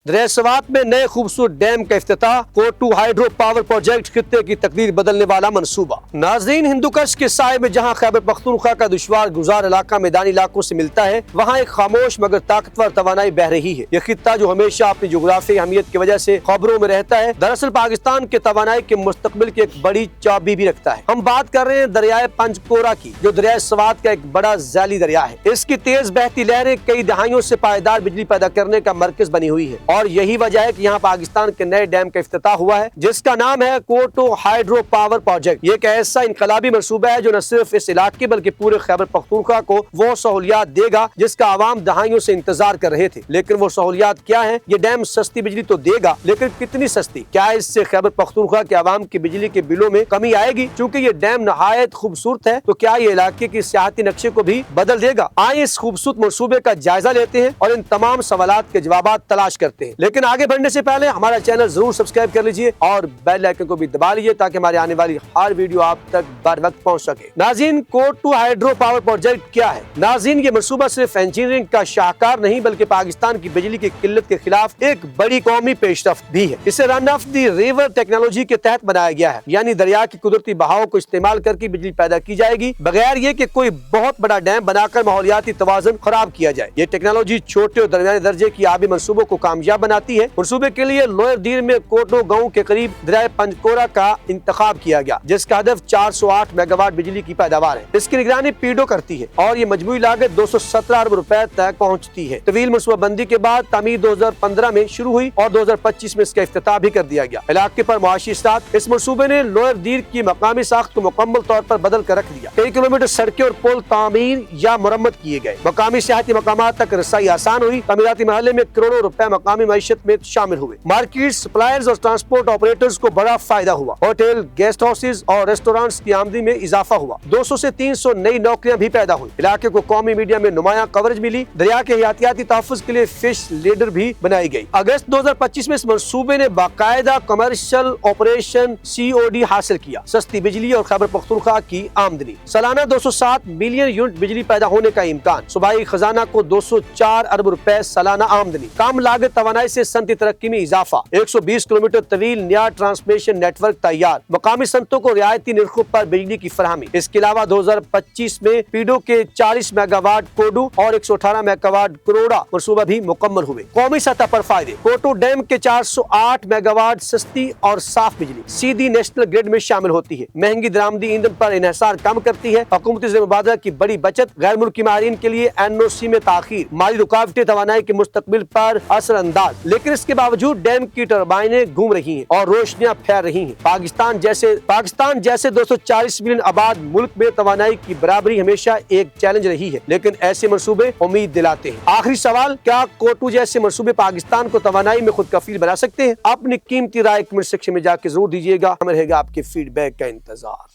दरिया सवात में नए खूबसूरत डैम का इफ्तिताह, कोटू हाइड्रो पावर प्रोजेक्ट खित्ते की तकदीर बदलने वाला मंसूबा। नाज़रीन, हिंदुकुश के साए में जहां खैबर पख्तूनख्वा का दुश्वार गुजार इलाका मैदानी इलाकों से मिलता है, वहां एक खामोश मगर ताकतवर तवानाई बह रही है। ये खित्ता जो हमेशा अपनी जोग्राफी अहमियत की वजह से खबरों में रहता है, दरअसल पाकिस्तान के तवानाई के मुस्तकबिल की एक बड़ी चाबी भी रखता है। हम बात कर रहे हैं दरियाए पंजकोरा की, जो दरिया सवात का एक बड़ा जैली दरिया है। इसकी तेज बहती लहरें कई दहाइयों से पायदार बिजली पैदा करने का मरकज बनी हुई है और यही वजह है कि यहाँ पाकिस्तान के नए डैम का इफ्तिताह हुआ है, जिसका नाम है कोटू हाइड्रो पावर प्रोजेक्ट। ये एक ऐसा इनकलाबी मंसूबा है जो न सिर्फ इस इलाके बल्कि पूरे खैबर पख्तूनख्वा को वो सहूलियात देगा जिसका आवाम दहाइयों से इंतजार कर रहे थे। लेकिन वो सहूलियात क्या है? ये डैम सस्ती बिजली तो देगा, लेकिन कितनी सस्ती? क्या इससे खैबर पख्तूनख्वा के आवाम की बिजली के बिलों में कमी आएगी? चूंकि ये डैम नहायत खूबसूरत है, तो क्या ये इलाके की सियाहती नक्शे को भी बदल देगा? आइए इस खूबसूरत मंसूबे का जायजा लेते हैं और इन तमाम सवालात के जवाब तलाश करते हैं। लेकिन आगे बढ़ने से पहले हमारा चैनल जरूर सब्सक्राइब कर लीजिए और बेल आइकन को भी दबा लीजिए ताकि हमारे आने वाली हर वीडियो आप तक बर वक्त पहुंच सके। नाज़रीन, कोटू हाइड्रो पावर प्रोजेक्ट क्या है? नाज़रीन, ये मंसूबा सिर्फ इंजीनियरिंग का शाहकार नहीं बल्कि पाकिस्तान की बिजली की किल्लत के खिलाफ एक बड़ी कौमी पेशरफ्त भी है। इसे run of the river technology के तहत बनाया गया है, यानी दरिया की कुदरती बहाव को इस्तेमाल करके बिजली पैदा की जाएगी बगैर ये कि कोई बहुत बड़ा डैम बनाकर माहौलियाती तवाज़ुन खराब किया जाए। ये टेक्नोलॉजी छोटे और दरमियाने दर्जे की आबी मंसूबों को कामयाब बनाती है। मंसूबे के लिए लोअर दीर में कोटो गांव के करीब दरिया पंजकोरा का इंतखाब किया गया, जिसका हदफ 408 मेगावाट बिजली की पैदावार है। इसकी निगरानी पीडो करती है और ये मजमूई लागत 217 अरब रुपए तक पहुंचती है। तवील मंसूबाबंदी के बाद तामीर 2015 में शुरू हुई और 2025 में इसका इफ्तिताह भी कर दिया गया। इलाके पर मुआशी इस्तात इस मंसूबे ने लोअर दीर की मकामी साख्त को मुकम्मल तौर पर बदल कर रख दिया। कई किलोमीटर सड़कें और पुल तामीर या मुरम्मत किए गए। मकामी सियाहती मकामात तक रसाई आसान हुई। तमीराती महल्ले में करोड़ों रुपए मकामी मईशत में शामिल हुए। मार्केट, सप्लायर्स और ट्रांसपोर्ट ऑपरेटर्स को बड़ा फायदा हुआ। होटल, गेस्ट हाउसेज और रेस्टोरेंट्स की आमदनी में इजाफा हुआ। 200 से 300 नई नौकरियां भी पैदा हुई। इलाके को कौमी मीडिया में नुमाया कवरेज मिली। दरिया के हयातियाती तहफ़्फ़ुज़ के लिए फिश लीडर भी बनाई गई। अगस्त 2025 में इस मंसूबे ने बाकायदा कमर्शियल ऑपरेशन COD हासिल किया। सस्ती बिजली और खैबर पख्तूनख्वा की आमदनी, सालाना 207 मिलियन यूनिट बिजली पैदा होने का इम्कान। सूबाई खजाना को 204 अरब रुपए सालाना आमदनी। कम लागत तवानाई से सनती तरक्की में इजाफा। 120 किलोमीटर तवील नया ट्रांसमिशन नेटवर्क तैयार। मकामी संतों को रियायती निर्खों पर बिजली की फराहमी। इसके अलावा 2025 में पीडो के 40 मेगावाट कोडू और 118 मेगावाट करोड़ा मंसूबा भी मुकम्मल हुए। कौमी सतह पर फायदे, कोटू डैम के 408 मेगावाट सस्ती और साफ बिजली सीधी नेशनल ग्रिड में शामिल होती है। महंगी दरामदी ईंधन पर इन्हिसार कम करती है। हुकूमती ज़र-ए-मुबादला की बड़ी बचत। गैर मुल्की माहिरीन के लिए NOC में ताखीर। माली रुकावटें तवानाई के मुस्तकबिल पर असर अंदाज। लेकिन इसके बावजूद डैम की टरबाइनें घूम रही हैं और रोशनियां फैल रही हैं। पाकिस्तान जैसे 240 मिलियन आबाद मुल्क में तवानाई की बराबरी हमेशा एक चैलेंज रही है, लेकिन ऐसे मंसूबे उम्मीद दिलाते हैं। आखिरी सवाल, क्या कोटू जैसे मंसूबे पाकिस्तान को तवानाई में खुद कफील बना सकते हैं? अपनी कीमती राय कमेंट सेक्शन में जाके जरूर दीजिएगा। हमें रहेगा आपके फीडबैक का इंतजार।